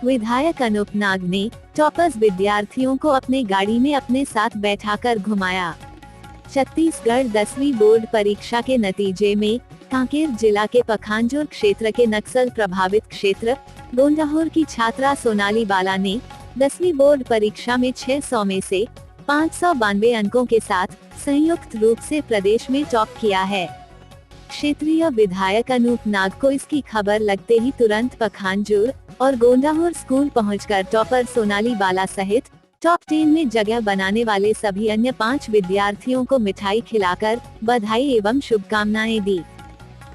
विधायक अनूप नाग ने टॉपर्स विद्यार्थियों को अपने गाड़ी में अपने साथ बैठाकर घुमाया। छत्तीसगढ़ 10वीं बोर्ड परीक्षा के नतीजे में कांकेर जिला के पखांजूर क्षेत्र के नक्सल प्रभावित क्षेत्र गोंडाहोर की छात्रा सोनाली बाला ने 10वीं बोर्ड परीक्षा में 600 में से 592 अंकों के साथ संयुक्त रूप से प्रदेश में टॉप किया है। क्षेत्रीय विधायक अनूप नाग को इसकी खबर लगते ही तुरंत पखांजूर और गोंडाहोर स्कूल पहुंचकर टॉपर सोनाली बाला सहित टॉप 10 में जगह बनाने वाले सभी अन्य 5 विद्यार्थियों को मिठाई खिलाकर बधाई एवं शुभकामनाएं दी।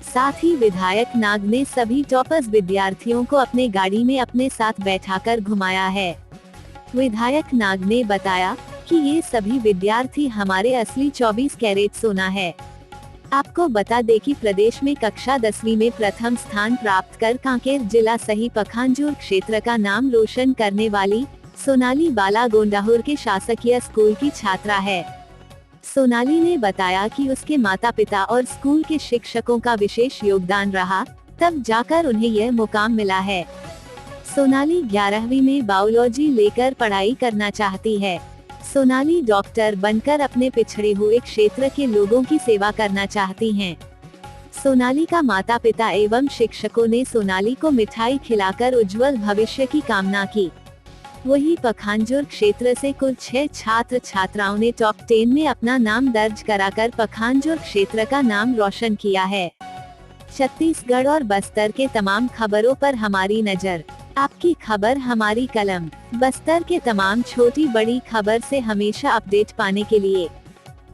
साथ ही विधायक नाग ने सभी टॉपर्स विद्यार्थियों को अपने गाड़ी में अपने साथ बैठाकर घुमाया है। विधायक नाग ने बताया कि ये सभी विद्यार्थी हमारे असली 24 कैरेट सोना है। आपको बता दें कि प्रदेश में कक्षा 10वीं में प्रथम स्थान प्राप्त कर कांकेर जिला सही पखांजूर क्षेत्र का नाम रोशन करने वाली सोनाली बाला गोंडाहोर के शासकीय स्कूल की छात्रा है। सोनाली ने बताया कि उसके माता पिता और स्कूल के शिक्षकों का विशेष योगदान रहा, तब जाकर उन्हें यह मुकाम मिला है। सोनाली 11वीं में बायोलॉजी लेकर पढ़ाई करना चाहती है। सोनाली डॉक्टर बनकर अपने पिछड़े हुए क्षेत्र के लोगों की सेवा करना चाहती हैं। सोनाली का माता पिता एवं शिक्षकों ने सोनाली को मिठाई खिलाकर उज्जवल भविष्य की कामना की। वहीं पखांजूर क्षेत्र से कुल 6 छात्र छात्राओं ने टॉप 10 में अपना नाम दर्ज कराकर पखांजूर क्षेत्र का नाम रोशन किया है। छत्तीसगढ़ और बस्तर के तमाम खबरों पर हमारी नजर, आपकी खबर हमारी कलम। बस्तर के तमाम छोटी बड़ी खबर से हमेशा अपडेट पाने के लिए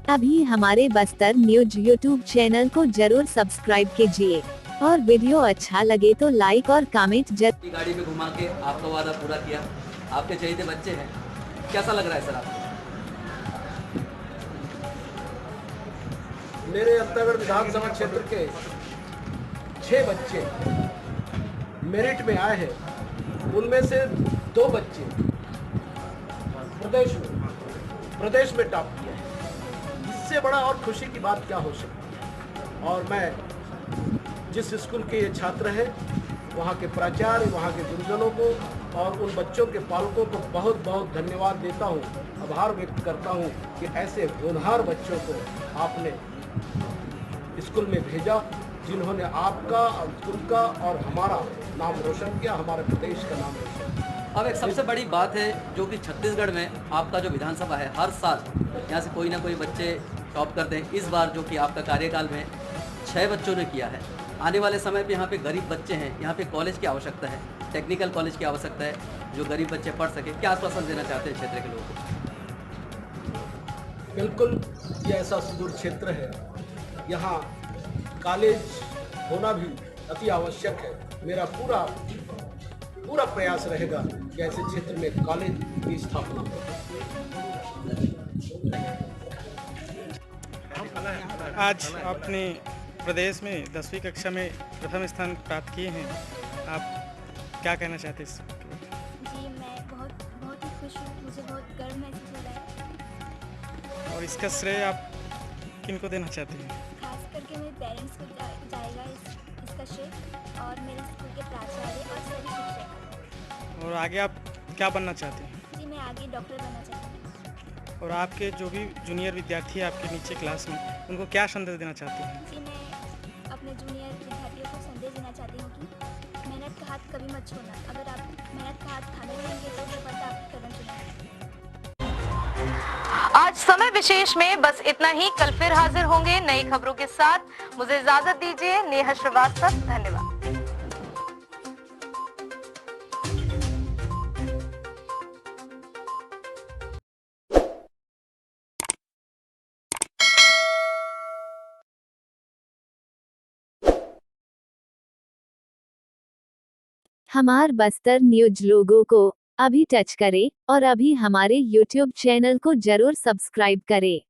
अभी हमारे बस्तर न्यूज यूट्यूब चैनल को जरूर सब्सक्राइब कीजिए और वीडियो अच्छा लगे तो लाइक और कमेंट जरूर। गाड़ी में घुमा के आपका वादा पूरा किया, आपके चहेते बच्चे हैं, कैसा लग रहा है सर आपको? मेरे अंतर्गत विधानसभा क्षेत्र के 6 बच्चे मेरिट में आए हैं, उनमें से 2 बच्चे प्रदेश में टॉप किया है। इससे बड़ा और खुशी की बात क्या हो सकती है। और मैं जिस स्कूल के ये छात्र हैं, वहाँ के प्राचार्य, वहाँ के गुरुजनों को और उन बच्चों के पालकों को बहुत बहुत धन्यवाद देता हूँ, आभार व्यक्त करता हूँ कि ऐसे होनहार बच्चों को आपने स्कूल में भेजा, जिन्होंने आपका और स्कूल का और हमारा नाम रोशन किया, हमारे प्रदेश का नाम रोशन किया। अब एक सबसे बड़ी बात है जो कि छत्तीसगढ़ में आपका जो विधानसभा है, हर साल यहाँ से कोई ना कोई बच्चे टॉप करते हैं। इस बार जो कि आपका कार्यकाल में 6 बच्चों ने किया है। आने वाले समय पे यहाँ पे गरीब बच्चे हैं, यहाँ पे कॉलेज की आवश्यकता है, टेक्निकल कॉलेज की आवश्यकता है, जो गरीब बच्चे पढ़ सके। क्या आश्वासन देना चाहते हैं क्षेत्र के लोगों को? बिल्कुल, ये ऐसा सुदूर क्षेत्र है, यहाँ कॉलेज होना भी अति आवश्यक है। मेरा पूरा प्रयास रहेगा कि ऐसे क्षेत्र में कॉलेज की स्थापना हो। आज आपने प्रदेश में 10वीं कक्षा में प्रथम स्थान प्राप्त किए हैं, आप क्या कहना चाहते हैं? जी, मैं बहुत ही खुश हूँ, मुझे बहुत गर्व महसूस हो रहा है। और इसका श्रेय आप किनको देना चाहते हैं? खास करके मेरे पेरेंट्स को जाएगा इसका श्रेय, और मेरे स्कूल के प्राचार्य और सभी शिक्षक। और आगे आप क्या बनना चाहते हैं? जी, मैं आगे डॉक्टर बनना चाहती हूँ। और आपके जो भी जूनियर विद्यार्थी हैं आपके नीचे क्लास में, उनको क्या संदेश देना चाहते हैं? जी, मैं अपने जूनियर विद्यार्थियों को संदेश देना चाहती हूँ कि मेहनत का हाथ कभी मत छोड़ना। अगर आप मेहनत का हाथ थामे रहेंगे तो सफलता आपके कदम चुनेगी। आज समय विशेष में बस इतना ही। कल फिर हाजिर होंगे नई खबरों के साथ। मुझे इजाजत दीजिए। नेहा श्रीवास्तव, धन्यवाद। हमार बस्तर न्यूज लोगो को अभी टच करें और अभी हमारे YouTube चैनल को जरूर सब्सक्राइब करें।